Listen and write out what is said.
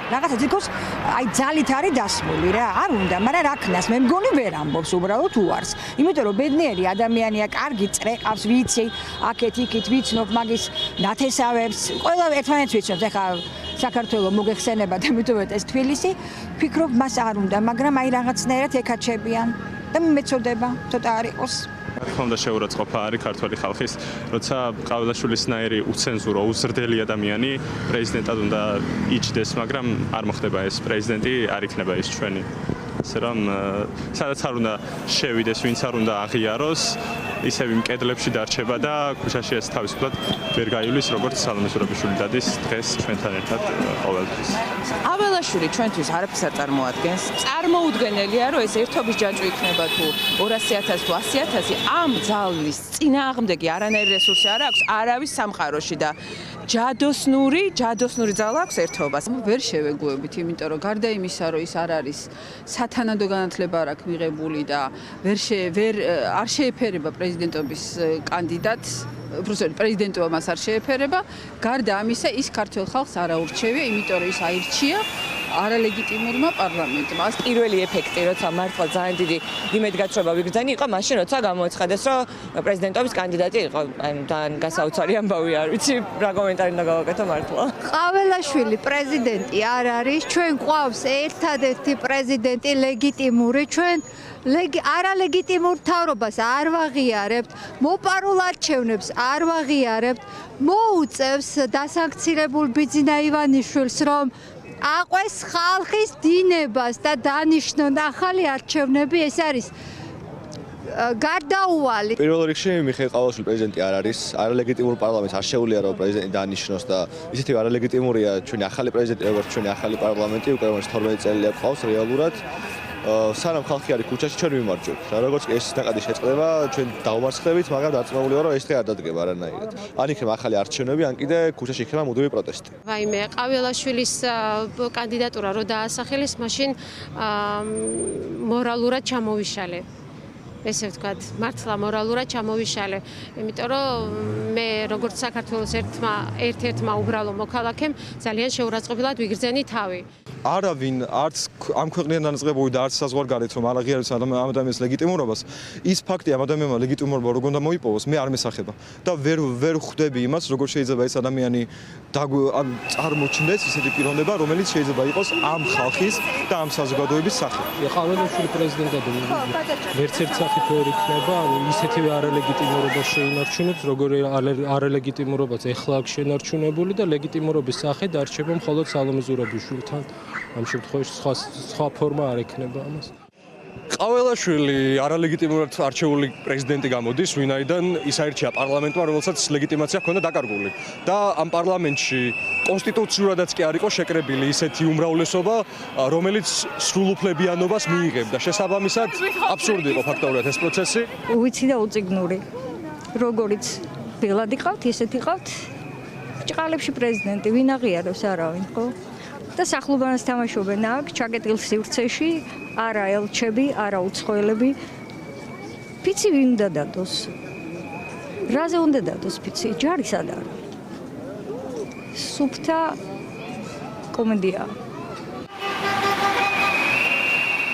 რაღაცა თითქოს აი ძალით არის დასმული რა, არ უნდა, მაგრამ რა ქნას, მე მგონი ვერ ამბობს უბრალოდ უარს. იმიტომ რომ ბედნიერი ადამიანია, კარგი წრეყავს, ვიცი, აქეთ იქით ვიცნობ მაგის ნათესავებს, ყველა ერთმანეთს ვიცნობთ, ეხლა საქართველოს მოგეხსენება და მithumet ეს თბილისი, ფიქრობ მას არ უნდა, მაგრამ აი რაღაცნაირად ეკაჩებიან და მეწოდება ცოტა არ იყოს. რა თქმა უნდა შეურაცხყოფა არის ქართველი ხალხის, როცა ყაველაშვილისნაირი უცენზურო, უზრდელი ადამიანი პრეზიდენტად უნდა იჯდეს, მაგრამ არ მოხდება ეს, პრეზიდენტი არ იქნება ის ჩვენი. ასე რომ სადაც არ უნდა შევიდეს, ვინც არ უნდა აღიაროს, ისევ იმ კედლებში დარჩება და ქუჩაში ეს თავისუფლად ვერ გაივლის, როგორც სალომე ზურაბიშვილი დადის დღეს ჩვენთან ერთად ყოველთვის. ყაველაშვილი ჩვენთვის არაფერს არ წარმოადგენს. წარმოუდგენელია, რომ ეს ერთობის ჯაჭვი იქნება თუ 200,000 თუ 100,000, ამ ძალის წინააღმდეგი არანაირი რესურსი არ აქვს არავის სამყაროში და ჯადოსნური ძალა აქვს ერთობას. ვერ შევეგუებით, იმიტომ რომ გარდა იმისა, რომ ის არ არის სათანადო განათლება არ აქვს მიღებული და არ შეეფერება პრეზიდენტობის კანდიდატს, პრეზიდენტობა მას არ შეეფერება, გარდა ამისა ის ქართველ ხალხს არ აურჩევია, იმიტომ რომ ის აირჩია არალეგიტიმურმა პარლამენტმა. პირველი ეფექტი, როცა მართლა ძალიან დიდი იმედგაცრუება ვიგრძენი, იყო მაშინ, როცა გამოაცხადეს, რომ პრეზიდენტობის კანდიდატი იყო, ძალიან გასაოცარი ამბავი არ ვიცი, რა კომენტარი უნდა გავაკეთო მართლა. ყაველაშვილი პრეზიდენტი არ არის, ჩვენ გვყავს ერთადერთი პრეზიდენტი ლეგიტიმური, ჩვენ არალეგიტიმურ მთავრობას არ ვაღიარებთ, მოპარულ არჩევნებს არ ვაღიარებთ, მოუწევს დასანქცირებულ ბიძინა ივანიშვილს, რომ აყვეს ხალხის დინებას და დანიშნონ ახალი არჩევნები, ეს არის გარდაუვალი. პირველ რიგში მიხეილ ყაველაშვილი პრეზიდენტი არ არის, არალეგიტიმურ პარლამენტს არ შეუძლია რომ პრეზიდენტი დანიშნოს და ისეთი არალეგიტიმურია ჩვენი ახალი პრეზიდენტი, როგორც ჩვენი ახალი პარლამენტი, უკვე 12 წელია გვყავს რეალურად. სანამ ხალხი არის ქუჩაში, ჩვენ ვიმარჯვებთ. და როგორც ეს ნაკადი შეწყდება, ჩვენ დავმარცხდებით, მაგრამ დარწმუნებული ვარ, რომ ეს დღე არ დადგება არანაირად. ან იქნება ახალი არჩევნები, ან კიდე ქუჩაში იქნება მუდმივი პროტესტი. ვაიმე, ყაველაშვილის კანდიდატურა რო დაასახელეს, მაშინ მორალურად ჩამოვიშალე. ესე ვთქვათ, მართლა მორალურად ჩამოვიშალე, იმიტომ რომ მე როგორც საქართველოს ერთ-ერთმა უბრალო მოქალაქემ ძალიან შეურაცხყოფილად ვიგრძენი თავი. არავინ არც ამ ქვეყნიდან დაწყებული და არც საზღვარგარეთ რომ არ აღიარებს ამ ადამიანის ლეგიტიმურობას, ის ფაქტი ამ ადამიანმა ლეგიტიმურობა როგორ უნდა მოიპოვოს, მე არ მესახება და ვერ ხვდები იმას, როგორ შეიძლება ეს ადამიანი წარმოჩნდეს ისეთი პიროვნება, რომელიც შეიძლება იყოს ამ ხალხის და ამ საზოგადოების სახე. ყაველაშვილი პრეზიდენტად ვერც ერთ სახით ვერ იქნება, ისეთივე არალეგიტიმურობა შეინარჩუნებს, როგორ არალეგიტიმურობაც ეხლა აქვს შენარჩუნებული და ლეგიტიმურობის სახე დარჩება მხოლოდ სალომე ზურაბიშვილთან. ამ შემთხვევაში სხვა ფორმა არ ექნება ამას. ყაველაშვილი არალეგიტიმურად არჩეული პრეზიდენტი გამოდის, ვინაიდან ის აირჩია პარლამენტმა, რომელსაც ლეგიტიმაცია ჰქონდა დაკარგული. და ამ პარლამენტში კონსტიტუციურადაც კი არ იყო შეკრებილი ისეთი უმრავლესობა, რომელიც სრულუფლებიანობას მიიღებდა. შესაბამისად, აბსურდი იყო ფაქტობრივად ეს პროცესი. ვიცი და უწიგნური. როგორიც ბელად იყავთ, ისეთ იყავთ ჭყალებში პრეზიდენტი, ვინ აღიარებს არავინ, ხო? და სახლობანას თამაშობენ აქ, ჩაკეტილ სივრცეში, არა ელჩები, არა უცხოელები. ფიცი ვინ უნდა დადოს? რაზე უნდა დადოს ფიცი? ჯარი სად არის? სუფთა კომედია.